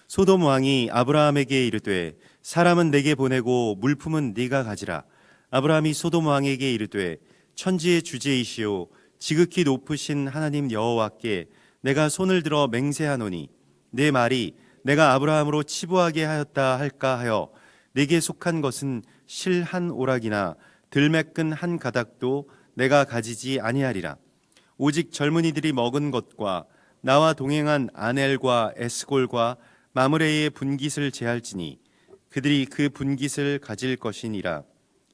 소돔 왕이 아브라함에게 이르되 사람은 내게 보내고 물품은 네가 가지라. 아브라함이 소돔 왕에게 이르되 천지의 주제이시오 지극히 높으신 하나님 여호와께 내가 손을 들어 맹세하노니 내 말이 내가 아브라함으로 치부하게 하였다 할까 하여 내게 속한 것은 실 한 오락이나 들매끈 한 가닥도 내가 가지지 아니하리라. 오직 젊은이들이 먹은 것과 나와 동행한 아넬과 에스골과 마므레의 분깃을 제할지니 그들이 그 분깃을 가질 것이니라.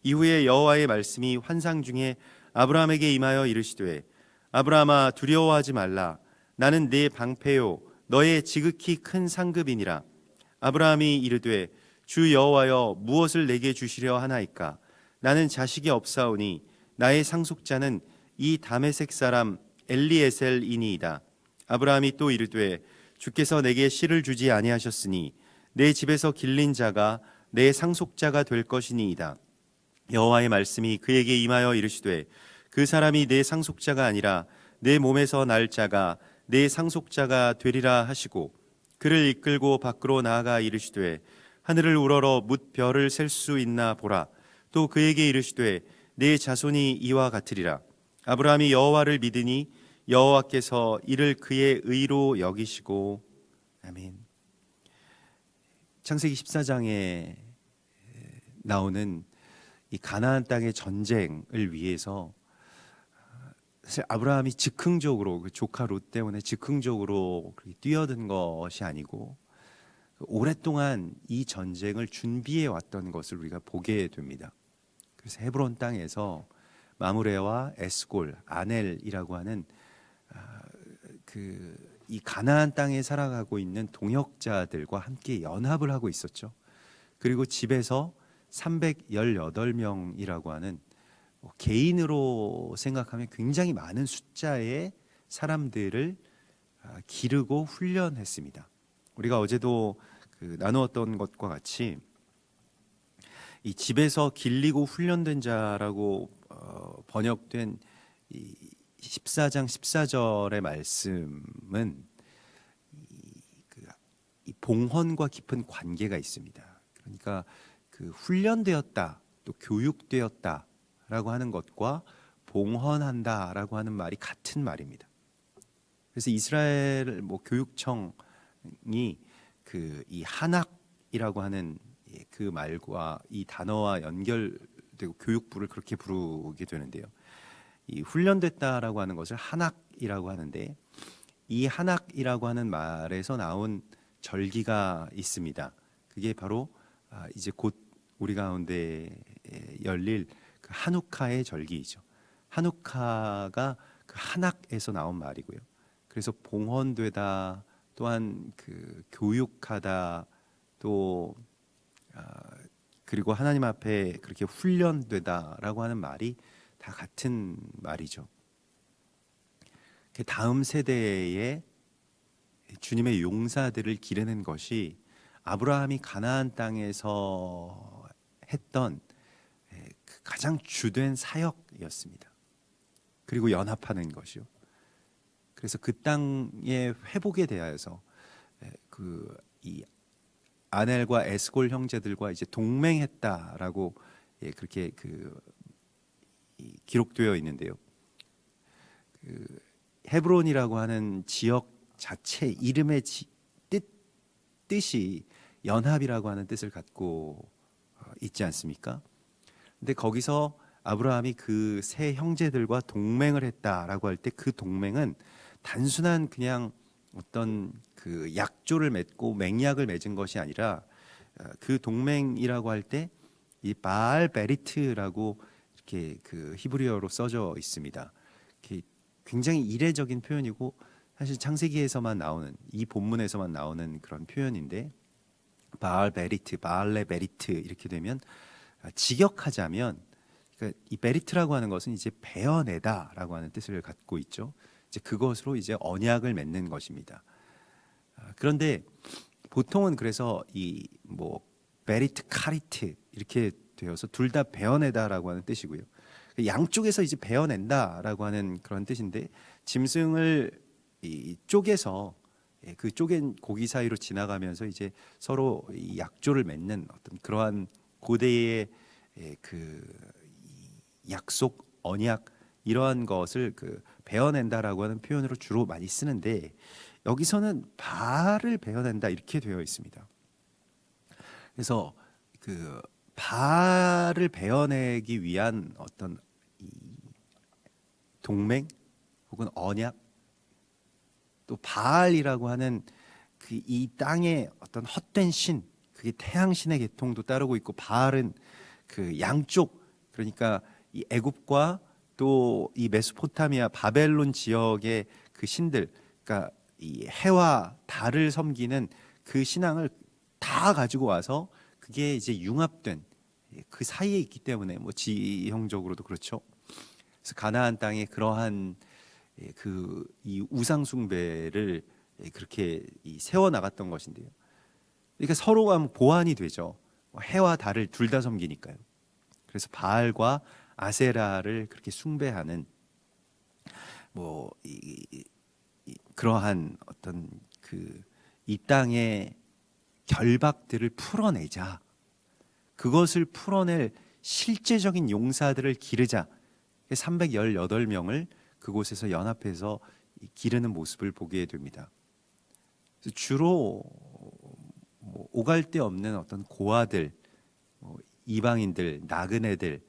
이후에 여호와의 말씀이 환상 중에 아브라함에게 임하여 이르시되 아브라함아 두려워하지 말라. 나는 네 방패요 너의 지극히 큰 상급이니라. 아브라함이 이르되 주 여호와여 무엇을 내게 주시려 하나이까. 나는 자식이 없사오니 나의 상속자는 이 다메섹 사람 엘리에셀이니이다. 아브라함이 또 이르되 주께서 내게 씨를 주지 아니하셨으니 내 집에서 길린 자가 내 상속자가 될 것이니이다. 여호와의 말씀이 그에게 임하여 이르시되 그 사람이 내 상속자가 아니라 내 몸에서 날 자가 내 상속자가 되리라 하시고 그를 이끌고 밖으로 나아가 이르시되 하늘을 우러러 뭇 별을 셀 수 있나 보라. 또 그에게 이르시되 내 자손이 이와 같으리라. 아브라함이 여호와를 믿으니 여호와께서 이를 그의 의로 여기시고. 아멘. 창세기 14장에 나오는 이 가나안 땅의 전쟁을 위해서 사실 아브라함이 즉흥적으로 그 조카 롯 때문에 즉흥적으로 뛰어든 것이 아니고 오랫동안 이 전쟁을 준비해 왔던 것을 우리가 보게 됩니다. 그래서 헤브론 땅에서 마므레와 에스골, 아넬이라고 하는 이 가나안 땅에 살아가고 있는 동역자들과 함께 연합을 하고 있었죠. 그리고 집에서 318명이라고 하는 개인으로 생각하면 굉장히 많은 숫자의 사람들을 기르고 훈련했습니다. 우리가 어제도 나누었던 것과 같이 이 집에서 길리고 훈련된 자라고 번역된 이 14장 14절의 말씀은 이 봉헌과 깊은 관계가 있습니다. 그러니까 그 훈련되었다 또 교육되었다라고 하는 것과 봉헌한다라고 하는 말이 같은 말입니다. 그래서 이스라엘 교육청이 이 한학이라고 하는 그 말과 이 단어와 연결되고 교육부를 그렇게 부르게 되는데요. 이 훈련됐다라고 하는 것을 한학이라고 하는데 이 한학이라고 하는 말에서 나온 절기가 있습니다. 그게 바로 이제 곧 우리 가운데 열릴 그 한우카의 절기이죠. 한우카가 그 한학에서 나온 말이고요. 그래서 봉헌되다 또한 그 교육하다 또 그리고 하나님 앞에 그렇게 훈련되다라고 하는 말이 다 같은 말이죠. 다음 세대에 주님의 용사들을 기르는 것이 아브라함이 가나안 땅에서 했던 가장 주된 사역이었습니다. 그리고 연합하는 것이요. 그래서 그 땅의 회복에 대하여서 이 아넬과 에스골 형제들과 이제 동맹했다라고 그렇게 기록되어 있는데요. 헤브론이라고 하는 지역 자체 이름의 뜻이 연합이라고 하는 뜻을 갖고 있지 않습니까? 근데 거기서 아브라함이 그 세 형제들과 동맹을 했다라고 할 때 그 동맹은 단순한 그냥 어떤 그 약조를 맺고 맹약을 맺은 것이 아니라 그 동맹이라고 할 때 이 바알 베리트라고 이렇게 그 히브리어로 써져 있습니다. 굉장히 이례적인 표현이고 사실 창세기에서만 나오는 이 본문에서만 나오는 그런 표현인데 바알 베리트, 바알레 베리트 이렇게 되면 직역하자면 그러니까 이 베리트라고 하는 것은 이제 베어내다라고 하는 뜻을 갖고 있죠. 이제 그것으로 이제 언약을 맺는 것입니다. 그런데 보통은 그래서 이 베리트 카리트 이렇게 되어서 둘 다 베어내다라고 하는 뜻이고요. 양쪽에서 이제 베어낸다라고 하는 그런 뜻인데 짐승을 이 쪼개서 그 쪼갠 고기 사이로 지나가면서 이제 서로 이 약조를 맺는 어떤 그러한 고대의 이 약속, 언약 이러한 것을 베어낸다라고 하는 표현으로 주로 많이 쓰는데 여기서는 바알을 베어낸다 이렇게 되어 있습니다. 그래서 그 바알을 베어내기 위한 어떤 이 동맹 혹은 언약, 또 바알이라고 하는 그 이 땅의 어떤 헛된 신, 그게 태양신의 계통도 따르고 있고, 바알은 그 양쪽, 그러니까 이 애굽과 또 이 메소포타미아 바벨론 지역의 그 신들, 그러니까 이 해와 달을 섬기는 그 신앙을 다 가지고 와서 그게 이제 융합된 그 사이에 있기 때문에 뭐 지형적으로도 그렇죠. 그래서 가나안 땅에 그러한 그 이 우상 숭배를 그렇게 세워 나갔던 것인데요. 그러니까 서로가 보완이 되죠. 해와 달을 둘 다 섬기니까요. 그래서 바알과 아세라를 그렇게 숭배하는 뭐 그러한 어떤 그 이 땅의 결박들을 풀어내자. 그것을 풀어낼 실제적인 용사들을 기르자. 318명을 그곳에서 연합해서 기르는 모습을 보게 됩니다. 주로 뭐 오갈 데 없는 어떤 고아들, 이방인들, 나그네들,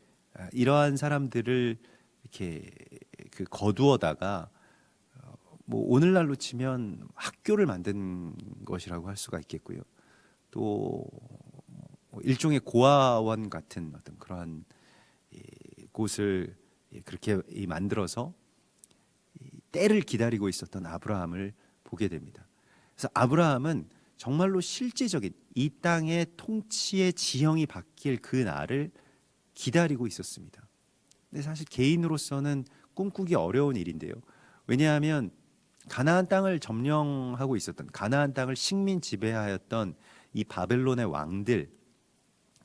이러한 사람들을 이렇게 거두어다가 뭐 오늘날로 치면 학교를 만든 것이라고 할 수가 있겠고요. 또 일종의 고아원 같은 어떤 그러한 곳을 그렇게 만들어서 때를 기다리고 있었던 아브라함을 보게 됩니다. 그래서 아브라함은 정말로 실제적인 이 땅의 통치의 지형이 바뀔 그 날을 기다리고 있었습니다. 근데 사실 개인으로서는 꿈꾸기 어려운 일인데요. 왜냐하면 가나안 땅을 점령하고 있었던, 가나안 땅을 식민 지배하였던 이 바벨론의 왕들,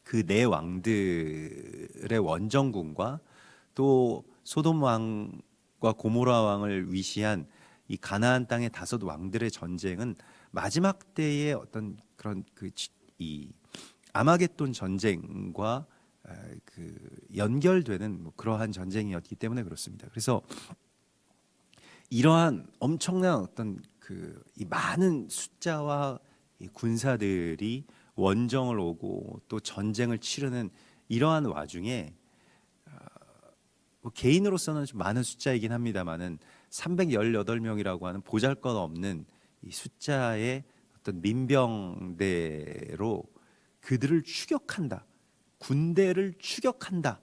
그 네 왕들의 원정군과 또 소돔 왕과 고모라 왕을 위시한 이 가나안 땅의 다섯 왕들의 전쟁은 마지막 때의 어떤 그런 이 아마겟돈 전쟁과 연결되는 뭐 그러한 전쟁이었기 때문에 그렇습니다. 그래서 이러한 엄청난 어떤 이 많은 숫자와 이 군사들이 원정을 오고 또 전쟁을 치르는 이러한 와중에 뭐 개인으로서는 좀 많은 숫자이긴 합니다만은 318명이라고 하는 보잘것없는 이 숫자의 어떤 민병대로 그들을 추격한다. 군대를 추격한다.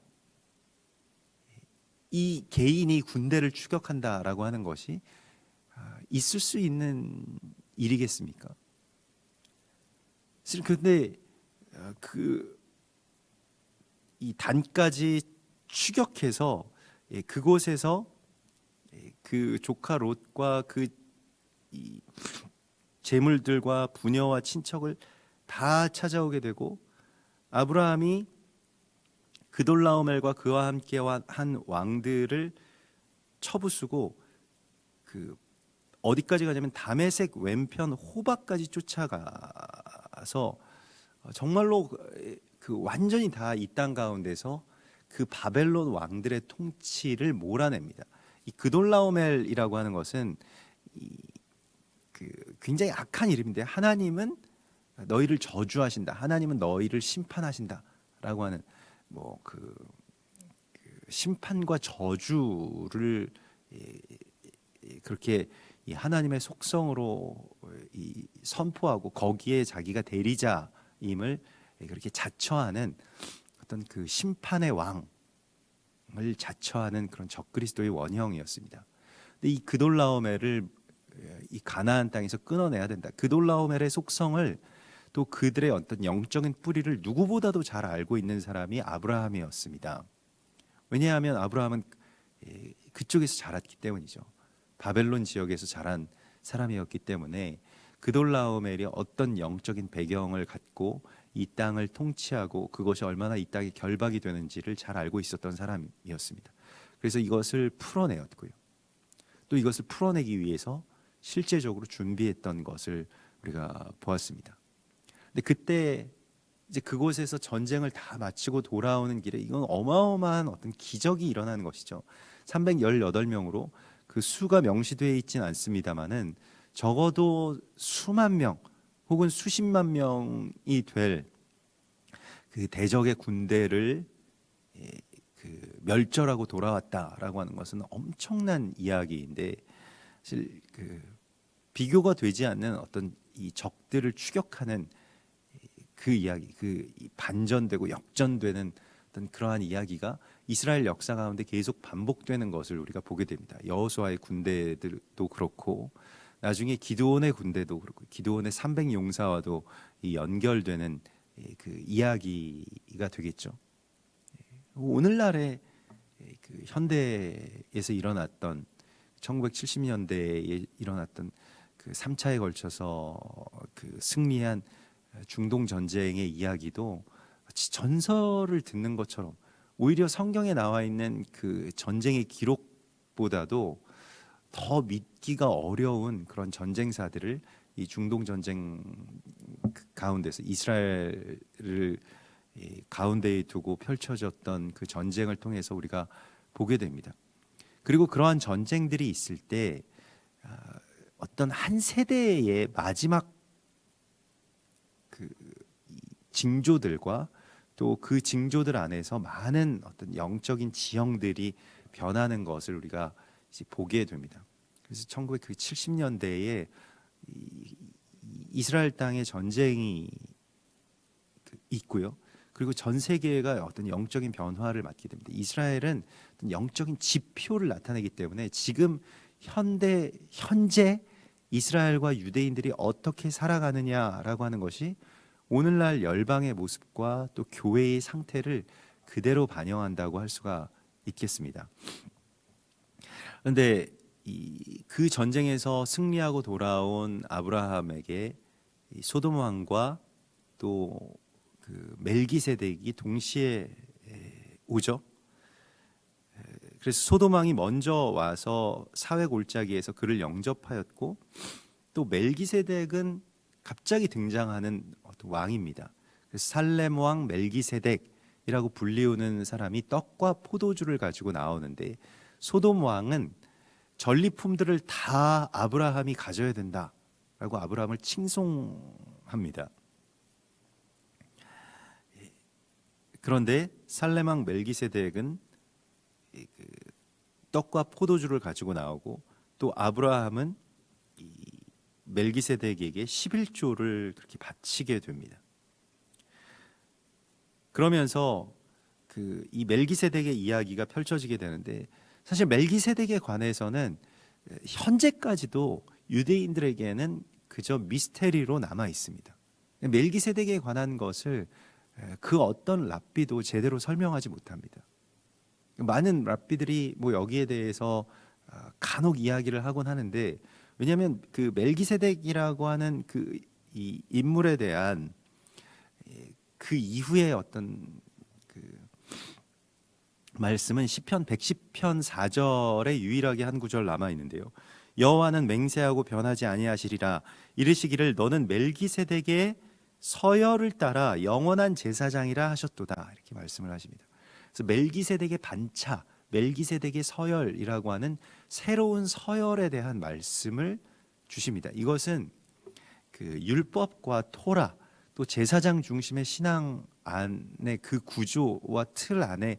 이 개인이 군대를 추격한다라고 하는 것이 있을 수 있는 일이겠습니까? 그런데 이 단까지 추격해서 그곳에서 그 조카 롯과 이 재물들과 부녀와 친척을 다 찾아오게 되고, 아브라함이 그돌라오멜과 그와 함께 한 왕들을 쳐부수고 어디까지 가냐면 다메섹 왼편 호바까지 쫓아가서 정말로 완전히 다 이 땅 가운데서 그 바벨론 왕들의 통치를 몰아냅니다. 이 그돌라오멜이라고 하는 것은 굉장히 악한 이름인데, 하나님은 너희를 저주하신다, 하나님은 너희를 심판하신다라고 하는 뭐 심판과 저주를 그렇게 이 하나님의 속성으로 선포하고 거기에 자기가 대리자임을 그렇게 자처하는 어떤 그 심판의 왕을 자처하는 그런 적그리스도의 원형이었습니다. 근데 이 그돌라오멜을 이 가나안 땅에서 끊어내야 된다. 그돌라오멜의 속성을 또 그들의 어떤 영적인 뿌리를 누구보다도 잘 알고 있는 사람이 아브라함이었습니다. 왜냐하면 아브라함은 그쪽에서 자랐기 때문이죠. 바벨론 지역에서 자란 사람이었기 때문에 그돌라오멜이 어떤 영적인 배경을 갖고 이 땅을 통치하고 그것이 얼마나 이 땅에 결박이 되는지를 잘 알고 있었던 사람이었습니다. 그래서 이것을 풀어내었고요. 또 이것을 풀어내기 위해서 실제적으로 준비했던 것을 우리가 보았습니다. 근데 그때 이제 그곳에서 전쟁을 다 마치고 돌아오는 길에 이건 어마어마한 어떤 기적이 일어나는 것이죠. 318명으로 그 수가 명시되어 있지는 않습니다만은 적어도 수만 명 혹은 수십만 명이 될 그 대적의 군대를 그 멸절하고 돌아왔다라고 하는 것은 엄청난 이야기인데, 사실 그 비교가 되지 않는 어떤 이 적들을 추격하는 그 이야기, 그 반전되고 역전되는 어떤 그러한 이야기가 이스라엘 역사 가운데 계속 반복되는 것을 우리가 보게 됩니다. 여호수아의 군대들도 그렇고 나중에 기드온의 군대도 그렇고 기드온의 300용사와도 연결되는 그 이야기가 되겠죠. 오늘날의 그 현대에서 일어났던 1970년대에 일어났던 그 3차에 걸쳐서 그 승리한 중동 전쟁의 이야기도 마치 전설을 듣는 것처럼, 오히려 성경에 나와 있는 그 전쟁의 기록보다도 더 믿기가 어려운 그런 전쟁사들을 이 중동 전쟁 가운데서 이스라엘을 가운데에 두고 펼쳐졌던 그 전쟁을 통해서 우리가 보게 됩니다. 그리고 그러한 전쟁들이 있을 때 어떤 한 세대의 마지막 그 징조들과 또 그 징조들 안에서 많은 어떤 영적인 지형들이 변하는 것을 우리가 이제 보게 됩니다. 그래서 1970년대에 이스라엘 땅에 전쟁이 있고요. 그리고 전 세계가 어떤 영적인 변화를 맞게 됩니다. 이스라엘은 어떤 영적인 지표를 나타내기 때문에 지금 현재 이스라엘과 유대인들이 어떻게 살아가느냐라고 하는 것이 오늘날 열방의 모습과 또 교회의 상태를 그대로 반영한다고 할 수가 있겠습니다. 그런데 그 전쟁에서 승리하고 돌아온 아브라함에게 소돔 왕과 또 그 멜기세덱이 동시에 오죠. 그래서 소돔 왕이 먼저 와서 사회 골짜기에서 그를 영접하였고, 또 멜기세덱은 갑자기 등장하는 어떤 왕입니다. 그래서 살렘 왕 멜기세덱이라고 불리우는 사람이 떡과 포도주를 가지고 나오는데, 소돔 왕은 전리품들을 다 아브라함이 가져야 된다라고 아브라함을 칭송합니다. 그런데 살렘 왕 멜기세덱은 떡과 포도주를 가지고 나오고, 또 아브라함은 이 멜기세덱에게 11조를 그렇게 바치게 됩니다. 그러면서 이 멜기세덱의 이야기가 펼쳐지게 되는데, 사실 멜기세덱에 관해서는 현재까지도 유대인들에게는 그저 미스테리로 남아 있습니다. 멜기세덱에 관한 것을 그 어떤 랍비도 제대로 설명하지 못합니다. 많은 랍비들이 뭐 여기에 대해서 간혹 이야기를 하곤 하는데, 왜냐하면 그 멜기세덱이라고 하는 그 이 인물에 대한 그 이후에 어떤 그 말씀은 시편 110편 4절에 유일하게 한 구절 남아 있는데요. 여호와는 맹세하고 변하지 아니하시리라. 이르시기를 너는 멜기세덱의 서열을 따라 영원한 제사장이라 하셨도다. 이렇게 말씀을 하십니다. 그래서 멜기세덱의 반차, 멜기세덱의 서열이라고 하는 새로운 서열에 대한 말씀을 주십니다. 이것은 그 율법과 토라, 또 제사장 중심의 신앙 안의 그 구조와 틀 안에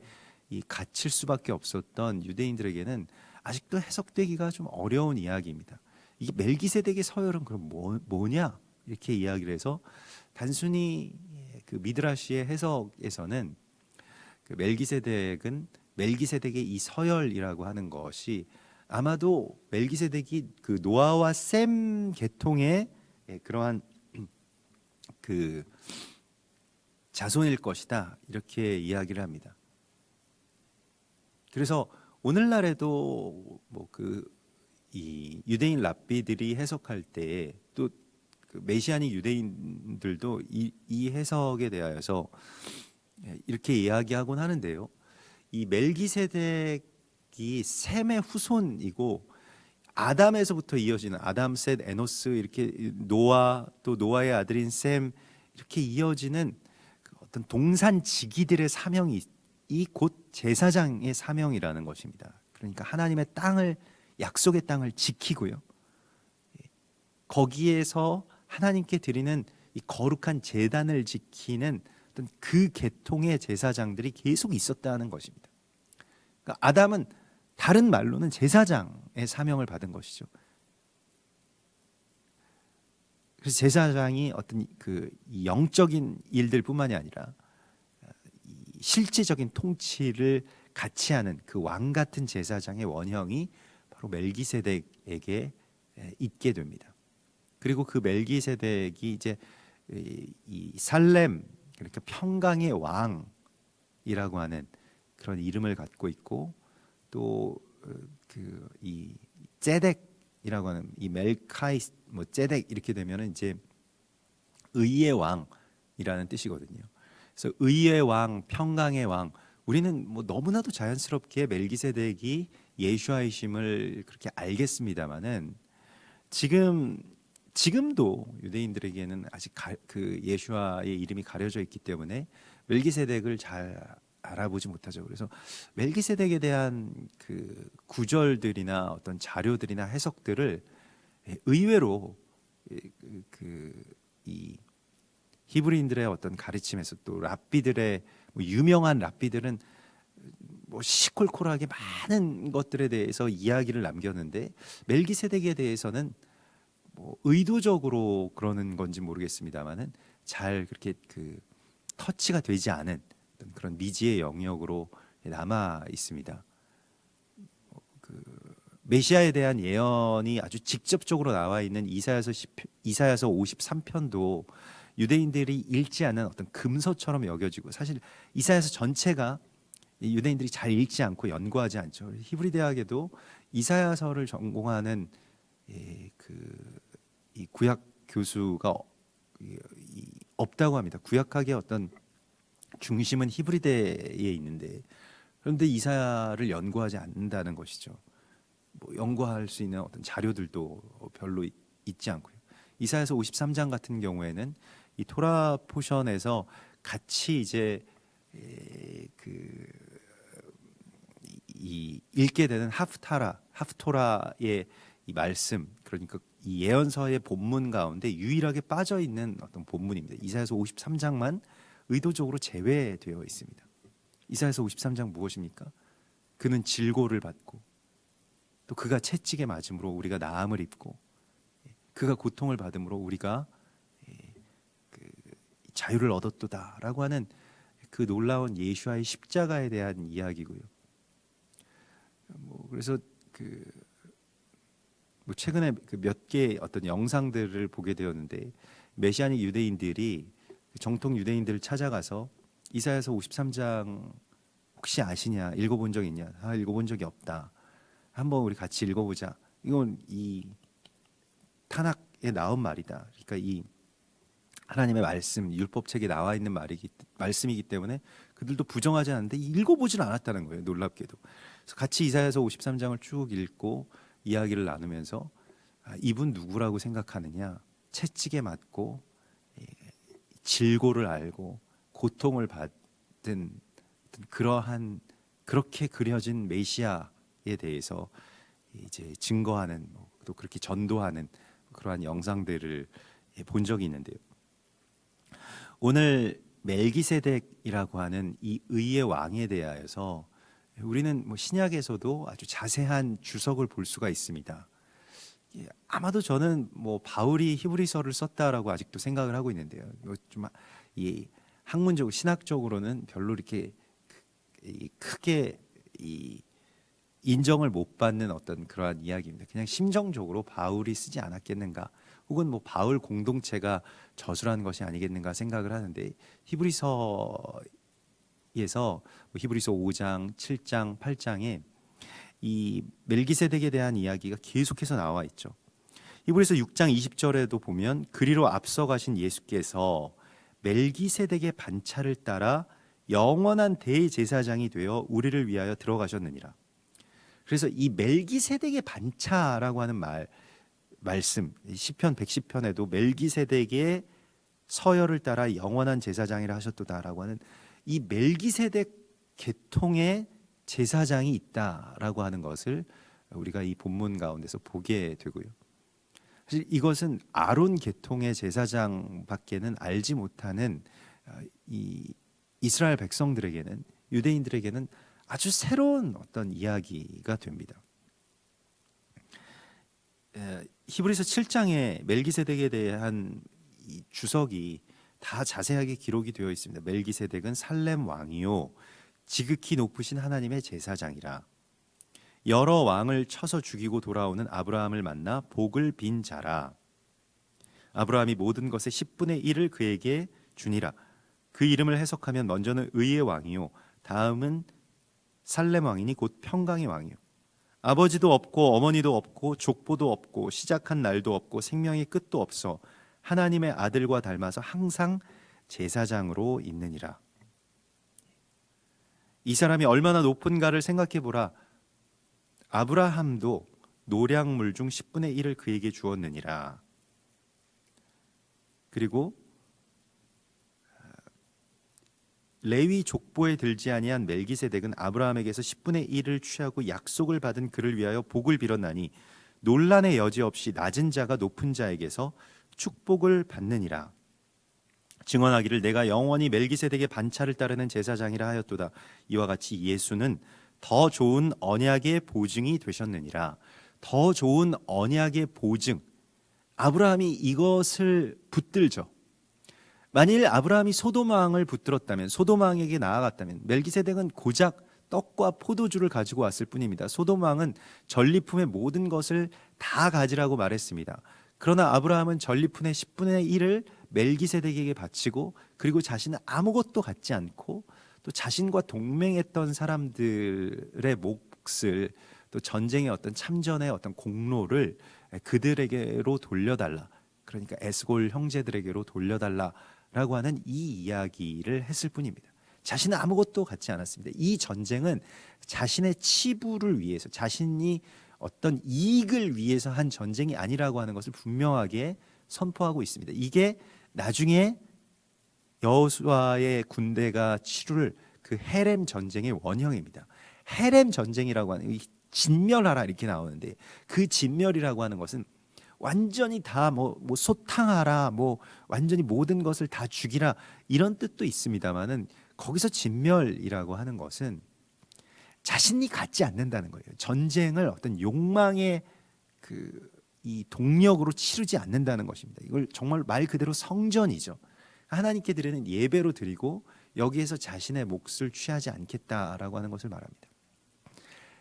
갇힐 수밖에 없었던 유대인들에게는 아직도 해석되기가 좀 어려운 이야기입니다. 이게 멜기세덱의 서열은 그럼 뭐냐? 이렇게 이야기를 해서 단순히 그 미드라시의 해석에서는 그 멜기세덱은 멜기세덱의 이 서열이라고 하는 것이 아마도 멜기세덱이 그 노아와 셈 계통의 그러한 그 자손일 것이다, 이렇게 이야기를 합니다. 그래서 오늘날에도 뭐 이 유대인 랍비들이 해석할 때 또 그 메시아닉 유대인들도 이 해석에 대하여서 이렇게 이야기하곤 하는데요. 이 멜기세덱이 셈의 후손이고 아담에서부터 이어지는 아담, 셋, 에노스 이렇게 노아 또 노아의 아들인 셈 이렇게 이어지는 그 어떤 동산지기들의 사명이 이 곧 제사장의 사명이라는 것입니다. 그러니까 하나님의 땅을 약속의 땅을 지키고요. 거기에서 하나님께 드리는 이 거룩한 제단을 지키는 어떤 그 계통의 제사장들이 계속 있었다는 것입니다. 그러니까 아담은 다른 말로는 제사장의 사명을 받은 것이죠. 그래서 제사장이 어떤 그 영적인 일들뿐만이 아니라 이 실제적인 통치를 같이 하는 그 왕 같은 제사장의 원형이 바로 멜기세덱에게 있게 됩니다. 그리고 그 멜기세덱이 이제 이 살렘 그러니까 평강의 왕이라고 하는 그런 이름을 갖고 있고 또 그 이 제덱이라고 하는 이 멜카이 뭐 제덱 이렇게 되면은 이제 의의 왕이라는 뜻이거든요. 그래서 의의 왕, 평강의 왕. 우리는 뭐 너무나도 자연스럽게 멜기세덱이 예수아이심을 그렇게 알겠습니다만은 지금도 유대인들에게는 아직 그 예수아의 이름이 가려져 있기 때문에 멜기세덱을 잘 알아보지 못하죠. 그래서 멜기세덱에 대한 그 구절들이나 어떤 자료들이나 해석들을 의외로 이 히브리인들의 어떤 가르침에서 또 랍비들의 뭐 유명한 랍비들은 뭐 시콜콜하게 많은 것들에 대해서 이야기를 남겼는데 멜기세덱에 대해서는 뭐 의도적으로 그러는 건지 모르겠습니다만은 잘 그렇게 그 터치가 되지 않은 어떤 그런 미지의 영역으로 남아 있습니다. 그 메시아에 대한 예언이 아주 직접적으로 나와 있는 이사야서 53편도 유대인들이 읽지 않은 어떤 금서처럼 여겨지고 사실 이사야서 전체가 유대인들이 잘 읽지 않고 연구하지 않죠. 히브리 대학에도 이사야서를 전공하는 이 구약 교수가 없다고 합니다. 구약학의 어떤 중심은 히브리대에 있는데 그런데 이사야를 연구하지 않는다는 것이죠. 뭐 연구할 수 있는 어떤 자료들도 별로 있지 않고요. 이사야서 53장 같은 경우에는 이 토라 포션에서 같이 이제 이 읽게 되는 하프토라의 이 말씀 그러니까 이 예언서의 본문 가운데 유일하게 빠져 있는 어떤 본문입니다. 이사야서 53장만 의도적으로 제외되어 있습니다. 이사야서 53장 무엇입니까? 그는 질고를 받고 또 그가 채찍에 맞음으로 우리가 나음을 입고 그가 고통을 받음으로 우리가 그 자유를 얻었도다라고 하는 그 놀라운 예수와의 십자가에 대한 이야기고요. 뭐 그래서 뭐 최근에 몇 개 어떤 영상들을 보게 되었는데 메시아닉 유대인들이 정통 유대인들을 찾아가서 이사야서 53장 혹시 아시냐? 읽어본 적 있냐? 읽어본 적이 없다. 한번 우리 같이 읽어보자. 이건 이 타낙에 나온 말이다. 그러니까 이 하나님의 말씀, 율법책에 나와 있는 말씀이기 때문에 그들도 부정하지 않는데 읽어보지는 않았다는 거예요. 놀랍게도. 그래서 같이 이사야서 53장을 쭉 읽고 이야기를 나누면서 이분 누구라고 생각하느냐? 채찍에 맞고 질고를 알고 고통을 받은 그러한 그렇게 그려진 메시아에 대해서 이제 증거하는 또 그렇게 전도하는 그러한 영상들을 본 적이 있는데요. 오늘 멜기세덱이라고 하는 이 의의 왕에 대하여서 우리는 뭐 신약에서도 아주 자세한 주석을 볼 수가 있습니다. 아마도 저는 뭐 바울이 히브리서를 썼다라고 아직도 생각을 하고 있는데요. 좀 이 학문적으로 신학적으로는 별로 이렇게 크게 이 인정을 못 받는 어떤 그러한 이야기입니다. 그냥 심정적으로 바울이 쓰지 않았겠는가, 혹은 뭐 바울 공동체가 저술한 것이 아니겠는가 생각을 하는데 히브리서에서 히브리서 5장, 7장, 8장에 이 멜기세덱에 대한 이야기가 계속해서 나와 있죠. 히브리서 6장 20절에도 보면 그리로 앞서 가신 예수께서 멜기세덱의 반차를 따라 영원한 대제사장이 되어 우리를 위하여 들어가셨느니라. 그래서 이 멜기세덱의 반차라고 하는 말씀, 시편 110편에도 멜기세덱의 서열을 따라 영원한 제사장이라 하셨도다라고 하는 이 멜기세덱 계통의 제사장이 있다라고 하는 것을 우리가 이 본문 가운데서 보게 되고요. 사실 이것은 아론 계통의 제사장밖에는 알지 못하는 이 이스라엘 백성들에게는, 유대인들에게는 아주 새로운 어떤 이야기가 됩니다. 히브리서 7장에 멜기세덱에 대한 이 주석이 다 자세하게 기록이 되어 있습니다. 멜기세덱은 살렘 왕이요 지극히 높으신 하나님의 제사장이라. 여러 왕을 쳐서 죽이고 돌아오는 아브라함을 만나 복을 빈 자라. 아브라함이 모든 것의 10분의 1을 그에게 주니라. 그 이름을 해석하면 먼저는 의의 왕이요 다음은 살렘 왕이니 곧 평강의 왕이요. 아버지도 없고 어머니도 없고 족보도 없고 시작한 날도 없고 생명의 끝도 없어 하나님의 아들과 닮아서 항상 제사장으로 있느니라. 이 사람이 얼마나 높은가를 생각해 보라. 아브라함도 노량물 중 10분의 1을 그에게 주었느니라. 그리고 레위 족보에 들지 아니한 멜기세덱은 아브라함에게서 10분의 1을 취하고 약속을 받은 그를 위하여 복을 빌었나니 논란의 여지 없이 낮은 자가 높은 자에게서 축복을 받느니라. 증언하기를 내가 영원히 멜기세덱의 반차를 따르는 제사장이라 하였도다. 이와 같이 예수는 더 좋은 언약의 보증이 되셨느니라. 더 좋은 언약의 보증. 아브라함이 이것을 붙들죠. 만일 아브라함이 소돔 왕을 붙들었다면, 소돔 왕에게 나아갔다면 멜기세덱은 고작 떡과 포도주를 가지고 왔을 뿐입니다. 소돔 왕은 전리품의 모든 것을 다 가지라고 말했습니다. 그러나 아브라함은 전리품의 10분의 1을 멜기세덱에게 바치고, 그리고 자신은 아무것도 갖지 않고 또 자신과 동맹했던 사람들의 몫을, 또 전쟁의 어떤 참전의 어떤 공로를 그들에게로 돌려달라, 그러니까 에스골 형제들에게로 돌려달라라고 하는 이 이야기를 했을 뿐입니다. 자신은 아무것도 갖지 않았습니다. 이 전쟁은 자신의 치부를 위해서, 자신이 어떤 이익을 위해서 한 전쟁이 아니라고 하는 것을 분명하게 선포하고 있습니다. 이게 나중에 여호수아의 군대가 치룰 그 헤렘 전쟁의 원형입니다. 헤렘 전쟁이라고 하는, 진멸하라 이렇게 나오는데, 그 진멸이라고 하는 것은 완전히 다 뭐 소탕하라, 뭐 완전히 모든 것을 다 죽이라, 이런 뜻도 있습니다만은, 거기서 진멸이라고 하는 것은 자신이 갖지 않는다는 거예요. 전쟁을 어떤 욕망의 이 동력으로 치르지 않는다는 것입니다. 이걸 정말 말 그대로 성전이죠. 하나님께 드리는 예배로 드리고 여기에서 자신의 몫을 취하지 않겠다라고 하는 것을 말합니다.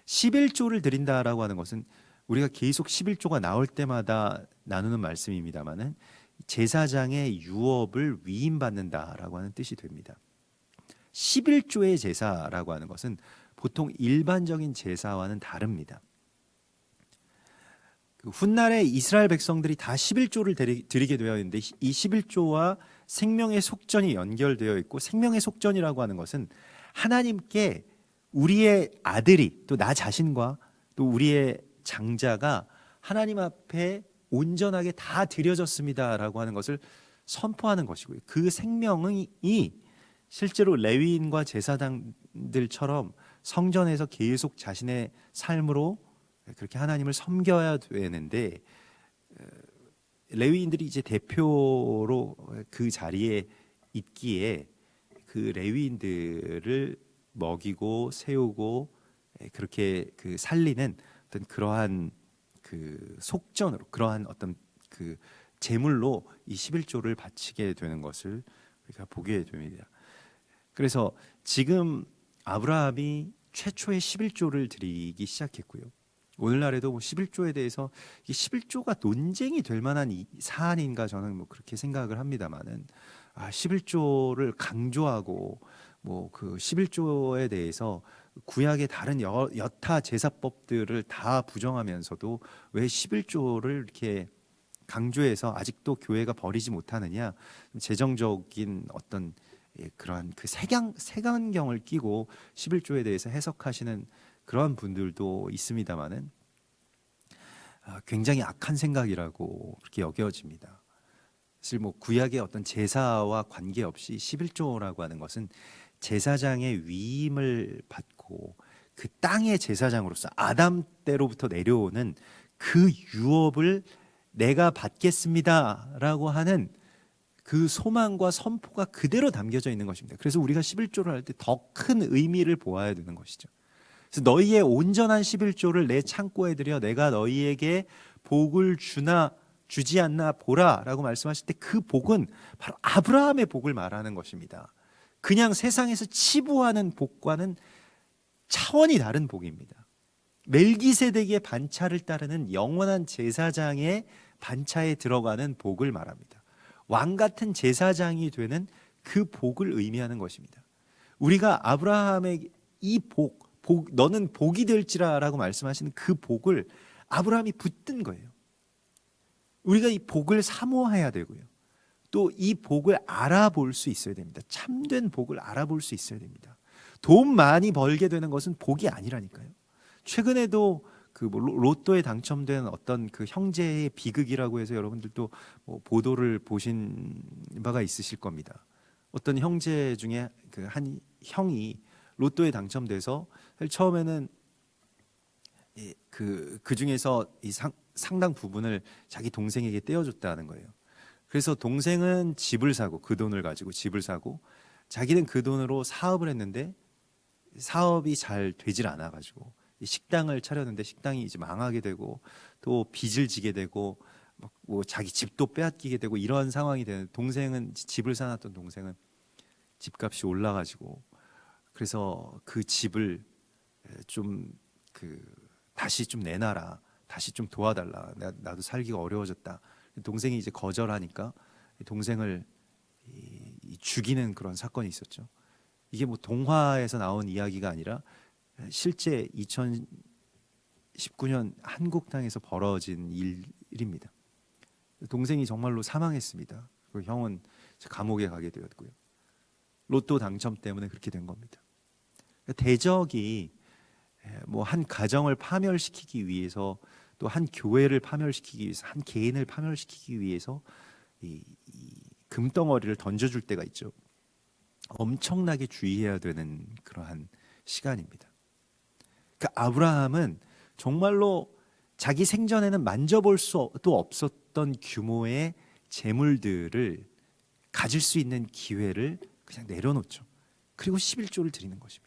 11조를 드린다라고 하는 것은 우리가 계속 11조가 나올 때마다 나누는 말씀입니다만은, 제사장의 유업을 위임받는다라고 하는 뜻이 됩니다. 11조의 제사라고 하는 것은 보통 일반적인 제사와는 다릅니다. 훗날에 이스라엘 백성들이 다 11조를 드리게 되어 있는데, 이 11조와 생명의 속전이 연결되어 있고, 생명의 속전이라고 하는 것은 하나님께 우리의 아들이, 또 나 자신과 또 우리의 장자가 하나님 앞에 온전하게 다 드려졌습니다라고 하는 것을 선포하는 것이고요. 그 생명이 실제로 레위인과 제사장들처럼 성전에서 계속 자신의 삶으로 그렇게 하나님을 섬겨야 되는데, 레위인들이 이제 대표로 그 자리에 있기에 그 레위인들을 먹이고 세우고 그렇게 살리는 어떤 그러한 속전으로, 그러한 어떤 제물로 이 11조를 바치게 되는 것을 우리가 보게 됩니다. 그래서 지금 아브라함이 최초의 11조를 드리기 시작했고요. 오늘날에도 11조에 대해서 이 11조가 논쟁이 될 만한 사안인가, 저는 그렇게 생각을 합니다만은, 11조를 강조하고 그 11조에 대해서 구약의 다른 여타 제사법들을 다 부정하면서도 왜 11조를 이렇게 강조해서 아직도 교회가 버리지 못하느냐, 재정적인 어떤 그러한 색안경을 끼고 11조에 대해서 해석하시는 그러한 분들도 있습니다만은 굉장히 악한 생각이라고 그렇게 여겨집니다. 사실 뭐 구약의 어떤 제사와 관계없이 11조라고 하는 것은 제사장의 위임을 받고 그 땅의 제사장으로서 아담 때로부터 내려오는 그 유업을 내가 받겠습니다라고 하는 그 소망과 선포가 그대로 담겨져 있는 것입니다. 그래서 우리가 11조를 할 때 더 큰 의미를 보아야 되는 것이죠. 그래서 너희의 온전한 11조를 내 창고에 들여 내가 너희에게 복을 주지 않나 보라라고 말씀하실 때 그 복은 바로 아브라함의 복을 말하는 것입니다. 그냥 세상에서 치부하는 복과는 차원이 다른 복입니다. 멜기세덱의 반차를 따르는 영원한 제사장의 반차에 들어가는 복을 말합니다. 왕 같은 제사장이 되는 그 복을 의미하는 것입니다. 우리가 아브라함의 이 너는 복이 될지라라고 말씀하시는 그 복을 아브라함이 붙든 거예요. 우리가 이 복을 사모해야 되고요. 또 이 복을 알아볼 수 있어야 됩니다. 참된 복을 알아볼 수 있어야 됩니다. 돈 많이 벌게 되는 것은 복이 아니라니까요. 최근에도 그 로또에 당첨된 어떤 그 형제의 비극이라고 해서 여러분들도 뭐 보도를 보신 바가 있으실 겁니다. 어떤 형제 중에 그 한 형이 로또에 당첨돼서 처음에는 그 중에서 이 상당 부분을 자기 동생에게 떼어줬다는 거예요. 그래서 동생은 집을 사고 그 돈을 가지고 집을 사고 자기는 그 돈으로 사업을 했는데 사업이 잘 되질 않아 가지고 식당을 차렸는데 식당이 이제 망하게 되고 또 빚을 지게 되고 뭐 자기 집도 빼앗기게 되고 이런 상황이 되는 동생은 집을 사놨던 동생은 집값이 올라가지고 그래서 그 집을 좀 다시 좀 내놔라. 다시 좀 도와달라. 나도 살기가 어려워졌다. 동생이 이제 거절하니까 동생을 죽이는 그런 사건이 있었죠. 이게 뭐 동화에서 나온 이야기가 아니라 실제 2019년 한국 땅에서 벌어진 일입니다. 동생이 정말로 사망했습니다. 그 형은 감옥에 가게 되었고요. 로또 당첨 때문에 그렇게 된 겁니다. 대적이 뭐 한 가정을 파멸시키기 위해서 또 한 교회를 파멸시키기 위해서 한 개인을 파멸시키기 위해서 이 금덩어리를 던져줄 때가 있죠. 엄청나게 주의해야 되는 그러한 시간입니다. 그러니까 아브라함은 정말로 자기 생전에는 만져볼 수도 없었던 규모의 재물들을 가질 수 있는 기회를 그냥 내려놓죠. 그리고 11조를 드리는 것입니다.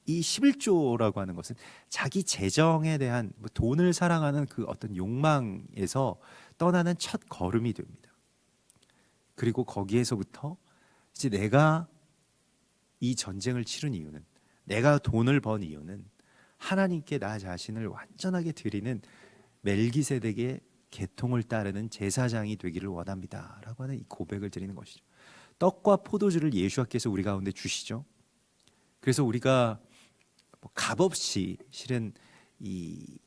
이 11조라고 하는 것은 자기 재정에 대한 돈을 사랑하는 그 어떤 욕망에서 떠나는 첫 걸음이 됩니다. 그리고 거기에서부터 이제 내가 이 전쟁을 치른 이유는, 내가 돈을 번 이유는 하나님께 나 자신을 완전하게 드리는 멜기세덱의 계통을 따르는 제사장이 되기를 원합니다라고 하는 이 고백을 드리는 것이죠. 떡과 포도주를 예수께서 우리 가운데 주시죠. 그래서 우리가 값없이 실은 이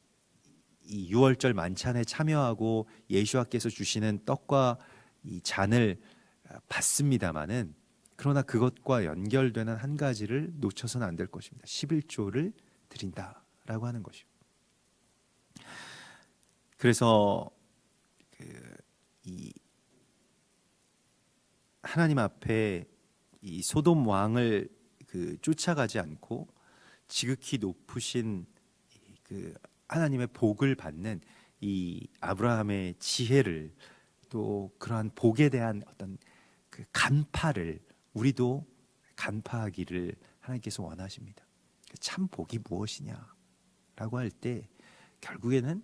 6월절 만찬에 참여하고 예수께서 주시는 떡과 이 잔을 받습니다마는 그러나 그것과 연결되는 한 가지를 놓쳐서는 안 될 것입니다. 11조를 드린다라고 하는 것이요. 그래서 이 하나님 앞에 이 소돔 왕을 쫓아가지 않고 지극히 높으신 그 하나님의 복을 받는 이 아브라함의 지혜를 또 그러한 복에 대한 어떤 그 간파를 우리도 간파하기를 하나님께서 원하십니다. 참 복이 무엇이냐라고 할 때 결국에는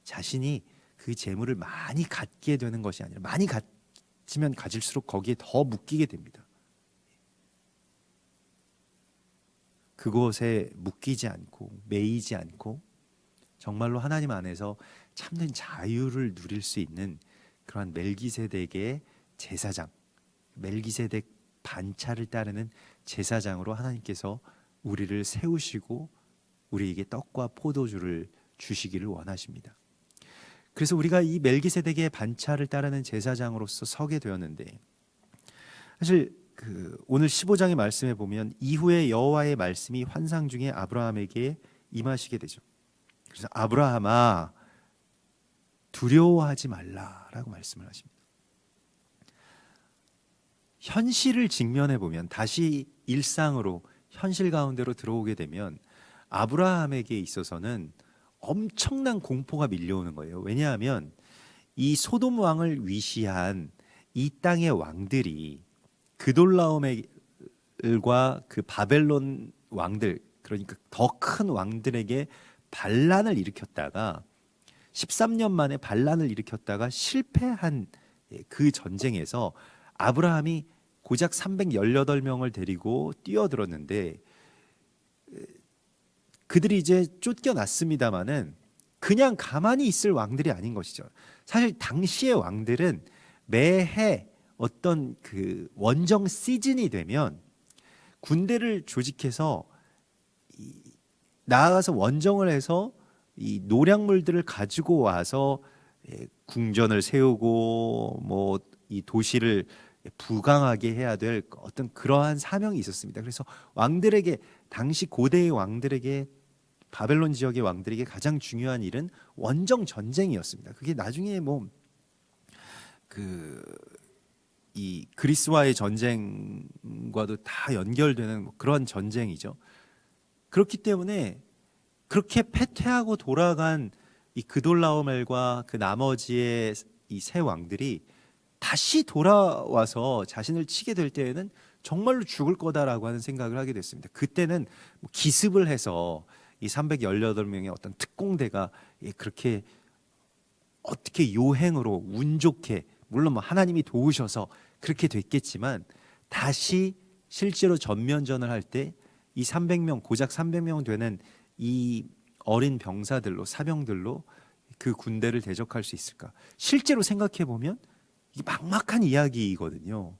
자신이 그 재물을 많이 갖게 되는 것이 아니라 많이 가지면 가질수록 거기에 더 묶이게 됩니다. 그곳에 묶이지 않고 매이지 않고 정말로 하나님 안에서 참된 자유를 누릴 수 있는 그러한 멜기세덱의 제사장, 멜기세덱 반차를 따르는 제사장으로 하나님께서 우리를 세우시고 우리에게 떡과 포도주를 주시기를 원하십니다. 그래서 우리가 이 멜기세덱의 반차를 따르는 제사장으로서 서게 되었는데 사실 오늘 15장의 말씀에 보면 이후에 여호와의 말씀이 환상 중에 아브라함에게 임하시게 되죠. 그래서 아브라함아 두려워하지 말라라고 말씀을 하십니다. 현실을 직면해 보면 다시 일상으로 현실 가운데로 들어오게 되면 아브라함에게 있어서는 엄청난 공포가 밀려오는 거예요. 왜냐하면 이 소돔 왕을 위시한 이 땅의 왕들이 그돌라오멜과 그 바벨론 왕들, 그러니까 더 큰 왕들에게 반란을 일으켰다가 13년 만에 반란을 일으켰다가 실패한 그 전쟁에서 아브라함이 고작 318명을 데리고 뛰어들었는데 그들이 이제 쫓겨났습니다마는 그냥 가만히 있을 왕들이 아닌 것이죠. 사실 당시의 왕들은 매해 어떤 그 원정 시즌이 되면 군대를 조직해서 나아가서 원정을 해서 이 노량물들을 가지고 와서 궁전을 세우고 뭐 이 도시를 부강하게 해야 될 어떤 그러한 사명이 있었습니다. 그래서 왕들에게 당시 고대의 왕들에게 바벨론 지역의 왕들에게 가장 중요한 일은 원정 전쟁이었습니다. 그게 나중에 뭐 이 그리스와의 전쟁과도 다 연결되는 그런 전쟁이죠. 그렇기 때문에 그렇게 패퇴하고 돌아간 이 그돌라오멜과 그 나머지의 이 세 왕들이 다시 돌아와서 자신을 치게 될 때에는 정말로 죽을 거다라고 하는 생각을 하게 됐습니다. 그때는 뭐 기습을 해서 이 318명의 어떤 특공대가 그렇게 어떻게 요행으로 운 좋게, 물론 뭐 하나님이 도우셔서 그렇게 됐겠지만 다시 실제로 전면전을 할 때 이 300명, 고작 300명 되는 이 어린 병사들로, 사병들로 그 군대를 대적할 수 있을까? 실제로 생각해 보면 이게 막막한 이야기이거든요.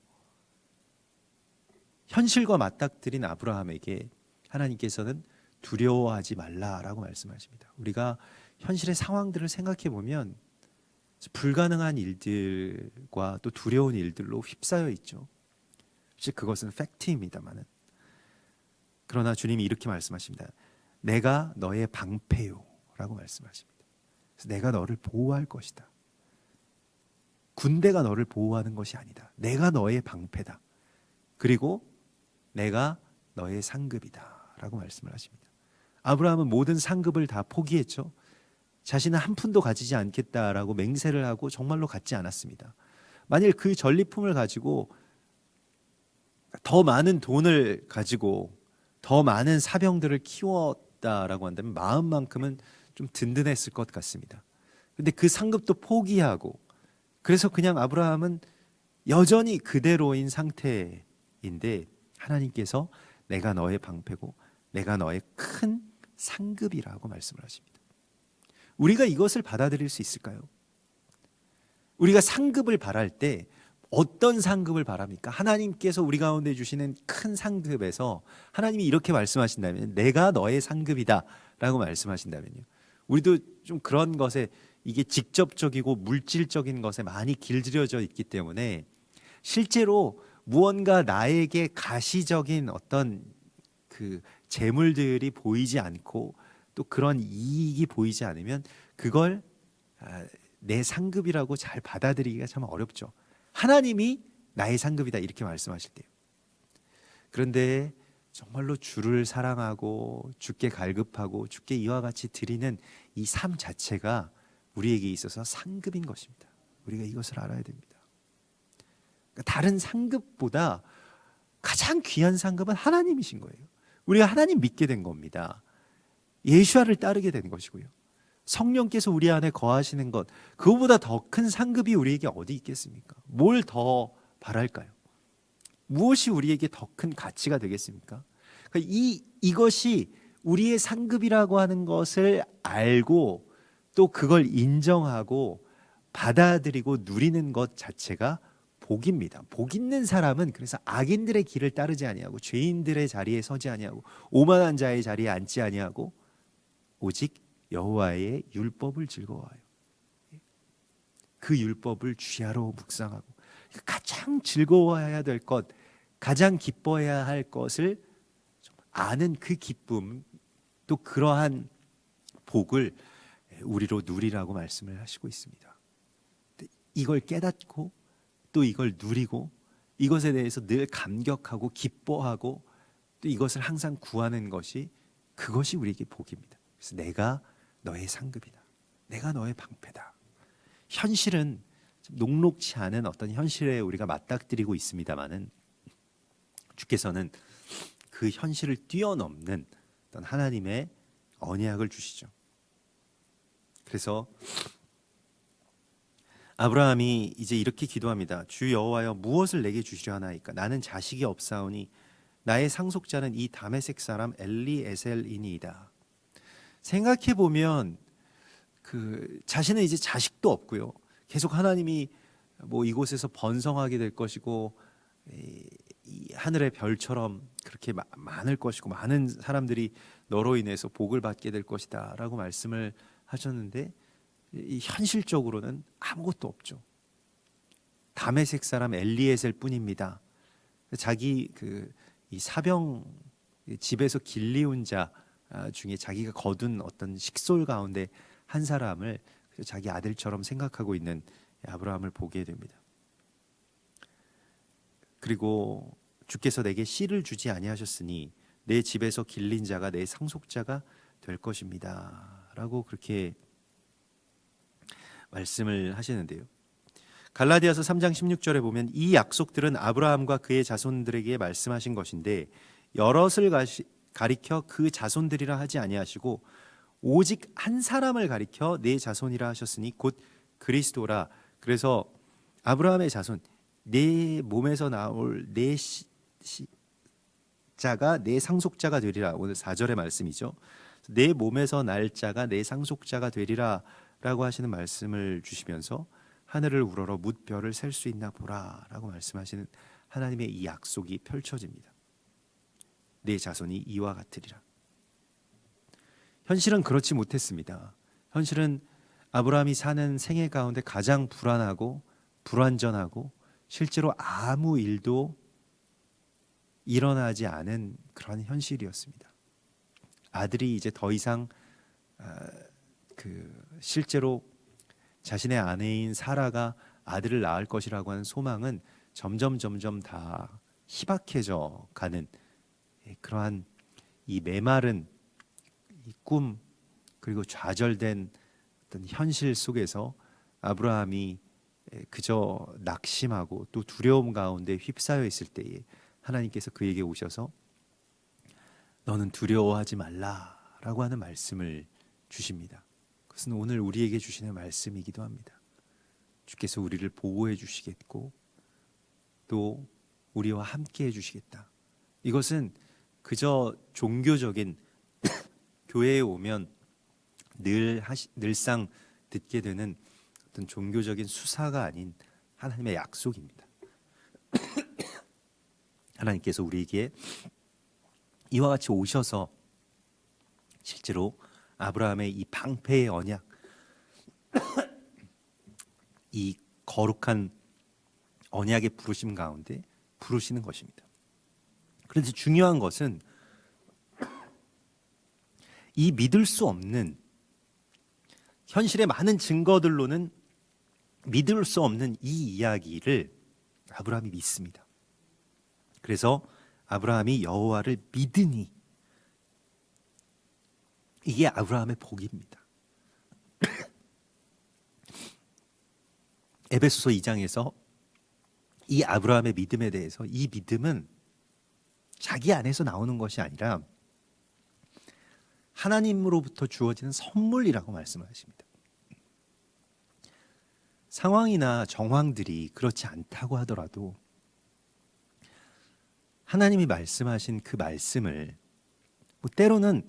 현실과 맞닥뜨린 아브라함에게 하나님께서는 두려워하지 말라라고 말씀하십니다. 우리가 현실의 상황들을 생각해 보면 불가능한 일들과 또 두려운 일들로 휩싸여 있죠. 사실 그것은 팩트입니다만은, 그러나 주님이 이렇게 말씀하십니다. 내가 너의 방패요라고 말씀하십니다. 그래서 내가 너를 보호할 것이다. 군대가 너를 보호하는 것이 아니다. 내가 너의 방패다. 그리고 내가 너의 상급이다라고 말씀을 하십니다. 아브라함은 모든 상급을 다 포기했죠. 자신은 한 푼도 가지지 않겠다라고 맹세를 하고 정말로 갖지 않았습니다. 만일 그 전리품을 가지고 더 많은 돈을 가지고 더 많은 사병들을 키웠다라고 한다면 마음만큼은 좀 든든했을 것 같습니다. 근데 그 상급도 포기하고, 그래서 그냥 아브라함은 여전히 그대로인 상태인데 하나님께서 내가 너의 방패고 내가 너의 큰 상급이라고 말씀을 하십니다. 우리가 이것을 받아들일 수 있을까요? 우리가 상급을 바랄 때 어떤 상급을 바랍니까? 하나님께서 우리 가운데 주시는 큰 상급에서 하나님이 이렇게 말씀하신다면, 내가 너의 상급이다 라고 말씀하신다면요, 우리도 좀 그런 것에, 이게 직접적이고 물질적인 것에 많이 길들여져 있기 때문에 실제로 무언가 나에게 가시적인 어떤 그 재물들이 보이지 않고 또 그런 이익이 보이지 않으면 그걸 내 상급이라고 잘 받아들이기가 참 어렵죠. 하나님이 나의 상급이다 이렇게 말씀하실 때요. 그런데 정말로 주를 사랑하고 주께 갈급하고 주께 이와 같이 드리는 이 삶 자체가 우리에게 있어서 상급인 것입니다. 우리가 이것을 알아야 됩니다. 그러니까 다른 상급보다 가장 귀한 상급은 하나님이신 거예요. 우리가 하나님 믿게 된 겁니다. 예수와를 따르게 된 것이고요. 성령께서 우리 안에 거하시는 것, 그거보다 더 큰 상급이 우리에게 어디 있겠습니까? 뭘 더 바랄까요? 무엇이 우리에게 더 큰 가치가 되겠습니까? 그러니까 이것이 우리의 상급이라고 하는 것을 알고 또 그걸 인정하고 받아들이고 누리는 것 자체가 복입니다. 복 있는 사람은 그래서 악인들의 길을 따르지 아니하고 죄인들의 자리에 서지 아니하고 오만한 자의 자리에 앉지 아니하고 오직 여호와의 율법을 즐거워하여 그 율법을 주야로 묵상하고 가장 즐거워해야 될 것, 가장 기뻐해야 할 것을 아는 그 기쁨, 또 그러한 복을 우리로 누리라고 말씀을 하시고 있습니다. 이걸 깨닫고 또 이걸 누리고 이것에 대해서 늘 감격하고 기뻐하고 또 이것을 항상 구하는 것이, 그것이 우리에게 복입니다. 그래서 내가 너의 상급이다. 내가 너의 방패다. 현실은 좀 녹록치 않은 어떤 현실에 우리가 맞닥뜨리고 있습니다마는 주께서는 그 현실을 뛰어넘는 어떤 하나님의 언약을 주시죠. 그래서 아브라함이 이제 이렇게 기도합니다. 주 여호와여, 무엇을 내게 주시려 하나이까? 나는 자식이 없사오니 나의 상속자는 이 다메섹 사람 엘리에셀이니이다. 생각해 보면 그 자신은 이제 자식도 없고요. 계속 하나님이 뭐 이곳에서 번성하게 될 것이고 이 하늘의 별처럼 그렇게 많을 것이고 많은 사람들이 너로 인해서 복을 받게 될 것이다라고 말씀을 하셨는데, 이 현실적으로는 아무것도 없죠. 다메섹 사람 엘리에셀 뿐입니다. 자기 이 사병 집에서 길리운 자 중에 자기가 거둔 어떤 식솔 가운데 한 사람을 자기 아들처럼 생각하고 있는 아브라함을 보게 됩니다. 그리고 주께서 내게 씨를 주지 아니하셨으니 내 집에서 길린 자가 내 상속자가 될 것입니다 라고 그렇게 말씀을 하시는데요. 갈라디아서 3장 16절에 보면 이 약속들은 아브라함과 그의 자손들에게 말씀하신 것인데 여럿을 가리켜 그 자손들이라 하지 아니하시고 오직 한 사람을 가리켜 내 자손이라 하셨으니 곧 그리스도라. 그래서 아브라함의 자손, 내 몸에서 나올 내 자가 내 상속자가 되리라. 오늘 4절의 말씀이죠. 내 몸에서 날 자가 내 상속자가 되리라 라고 하시는 말씀을 주시면서 하늘을 우러러 뭇별을 셀 수 있나 보라 라고 말씀하시는 하나님의 이 약속이 펼쳐집니다. 내 자손이 이와 같으리라. 현실은 그렇지 못했습니다. 현실은 아브라함이 사는 생애 가운데 가장 불안하고 불완전하고 실제로 아무 일도 일어나지 않은 그런 현실이었습니다. 아들이 이제 더 이상 실제로 자신의 아내인 사라가 아들을 낳을 것이라고 하는 소망은 점점 다 희박해져 가는 그러한 이 메마른 이 꿈, 그리고 좌절된 어떤 현실 속에서 아브라함이 그저 낙심하고 또 두려움 가운데 휩싸여 있을 때에 하나님께서 그에게 오셔서 너는 두려워하지 말라라고 하는 말씀을 주십니다. 그것은 오늘 우리에게 주시는 말씀이기도 합니다. 주께서 우리를 보호해 주시겠고 또 우리와 함께 해주시겠다. 이것은 그저 종교적인 교회에 오면 늘상 듣게 되는 어떤 종교적인 수사가 아닌 하나님의 약속입니다. 하나님께서 우리에게 이와 같이 오셔서 실제로 아브라함의 이 방패의 언약, 이 거룩한 언약의 부르심 가운데 부르시는 것입니다. 그런데 중요한 것은 이 믿을 수 없는 현실의 많은 증거들로는 믿을 수 없는 이 이야기를 아브라함이 믿습니다. 그래서 아브라함이 여호와를 믿으니 이게 아브라함의 복입니다. 에베소서 2장에서 이 아브라함의 믿음에 대해서 이 믿음은 자기 안에서 나오는 것이 아니라 하나님으로부터 주어지는 선물이라고 말씀을 하십니다. 상황이나 정황들이 그렇지 않다고 하더라도 하나님이 말씀하신 그 말씀을 뭐 때로는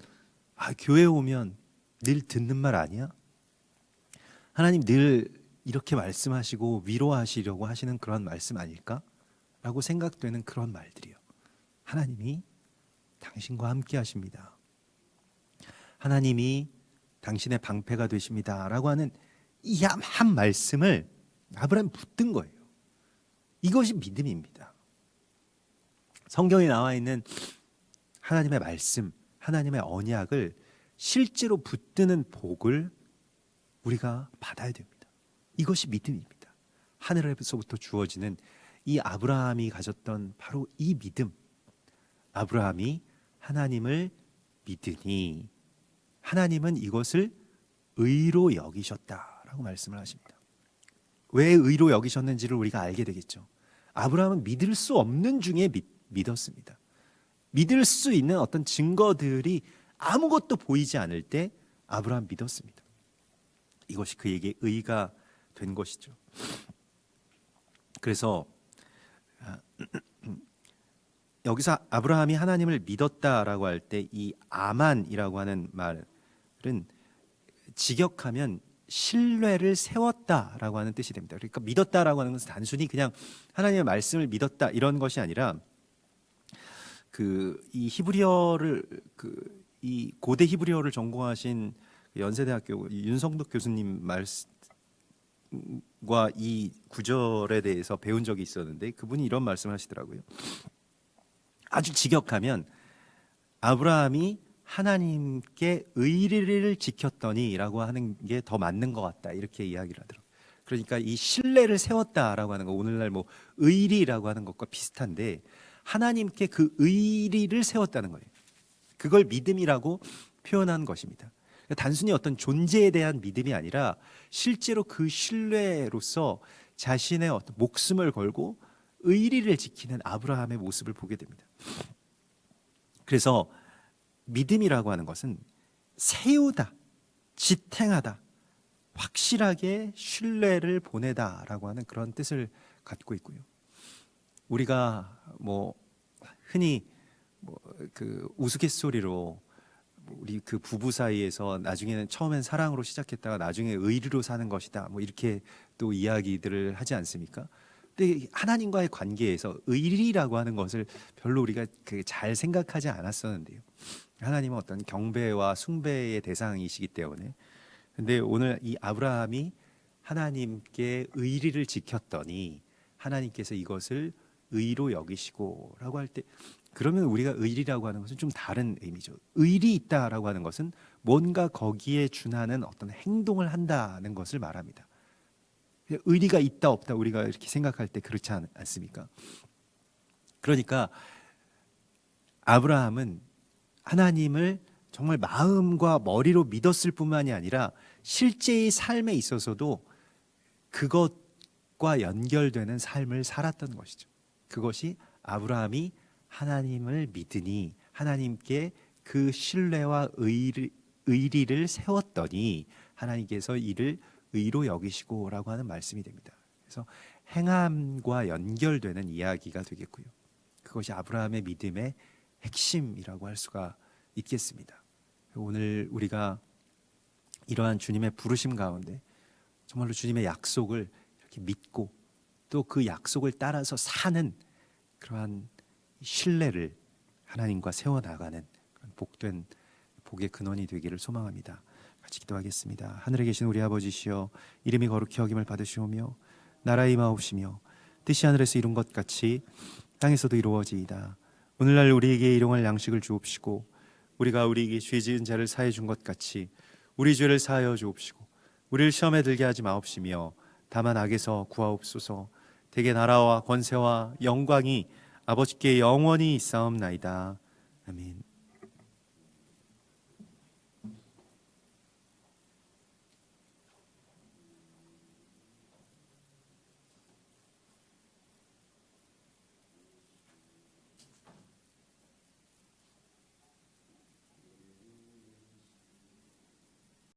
교회 오면 늘 듣는 말 아니야? 하나님 늘 이렇게 말씀하시고 위로하시려고 하시는 그런 말씀 아닐까? 라고 생각되는 그런 말들이요. 하나님이 당신과 함께 하십니다. 하나님이 당신의 방패가 되십니다. 라고 하는 이 한 말씀을 아브라함이 붙든 거예요. 이것이 믿음입니다. 성경에 나와 있는 하나님의 말씀, 하나님의 언약을 실제로 붙드는 복을 우리가 받아야 됩니다. 이것이 믿음입니다. 하늘에서부터 주어지는 이 아브라함이 가졌던 바로 이 믿음. 아브라함이 하나님을 믿으니 하나님은 이것을 의로 여기셨다라고 말씀을 하십니다. 왜 의로 여기셨는지를 우리가 알게 되겠죠. 아브라함은 믿을 수 없는 중에 믿었습니다. 믿을 수 있는 어떤 증거들이 아무것도 보이지 않을 때 아브라함 믿었습니다. 이것이 그에게 의가 된 것이죠. 그래서 여기서 아브라함이 하나님을 믿었다라고 할 때 이 아만이라고 하는 말은 직역하면 신뢰를 세웠다라고 하는 뜻이 됩니다. 그러니까 믿었다라고 하는 것은 단순히 그냥 하나님의 말씀을 믿었다 이런 것이 아니라 이 히브리어를 이 고대 히브리어를 전공하신 연세대학교 윤성덕 교수님 말씀과 이 구절에 대해서 배운 적이 있었는데 그분이 이런 말씀을 하시더라고요. 아주 직역하면 아브라함이 하나님께 의리를 지켰더니라고 하는 게 더 맞는 것 같다 이렇게 이야기를 하더라고요. 그러니까 이 신뢰를 세웠다라고 하는 거 오늘날 뭐 의리라고 하는 것과 비슷한데 하나님께 그 의리를 세웠다는 거예요. 그걸 믿음이라고 표현한 것입니다. 그러니까 단순히 어떤 존재에 대한 믿음이 아니라 실제로 그 신뢰로서 자신의 어떤 목숨을 걸고 의리를 지키는 아브라함의 모습을 보게 됩니다. 그래서 믿음이라고 하는 것은 세우다, 지탱하다, 확실하게 신뢰를 보내다라고 하는 그런 뜻을 갖고 있고요. 우리가 뭐 흔히 그 우스갯소리로 우리 그 부부 사이에서 나중에는 처음엔 사랑으로 시작했다가 나중에 의리로 사는 것이다 뭐 이렇게 또 이야기들을 하지 않습니까? 근데 하나님과의 관계에서 의리라고 하는 것을 별로 우리가 잘 생각하지 않았었는데요. 하나님은 어떤 경배와 숭배의 대상이시기 때문에. 근데 오늘 이 아브라함이 하나님께 의리를 지켰더니 하나님께서 이것을 의로 여기시고라고 할 때 그러면 우리가 의리라고 하는 것은 좀 다른 의미죠. 의리 있다라고 하는 것은 뭔가 거기에 준하는 어떤 행동을 한다는 것을 말합니다. 의리가 있다 없다 우리가 이렇게 생각할 때 그렇지 않습니까? 그러니까 아브라함은 하나님을 정말 마음과 머리로 믿었을 뿐만이 아니라 실제의 삶에 있어서도 그것과 연결되는 삶을 살았던 것이죠. 그것이 아브라함이 하나님을 믿으니 하나님께 그 신뢰와 의리를 세웠더니 하나님께서 이를 의로 여기시고라고 하는 말씀이 됩니다. 그래서 행함과 연결되는 이야기가 되겠고요. 그것이 아브라함의 믿음의 핵심이라고 할 수가 있겠습니다. 오늘 우리가 이러한 주님의 부르심 가운데 정말로 주님의 약속을 이렇게 믿고 또 그 약속을 따라서 사는 그러한 신뢰를 하나님과 세워나가는 그런 복된 복의 근원이 되기를 소망합니다. 같이 기도하겠습니다. 하늘에 계신 우리 아버지시여 이름이 거룩히 여김을 받으시오며 나라의 임하옵시며 뜻이 하늘에서 이룬 것 같이 땅에서도 이루어지이다. 오늘날 우리에게 일용할 양식을 주옵시고 우리가 우리에게 죄 지은 자를 사해 준 것 같이 우리 죄를 사하여 주옵시고 우리를 시험에 들게 하지 마옵시며 다만 악에서 구하옵소서. 대개 나라와 권세와 영광이 아버지께 영원히 있사옵나이다. 아멘.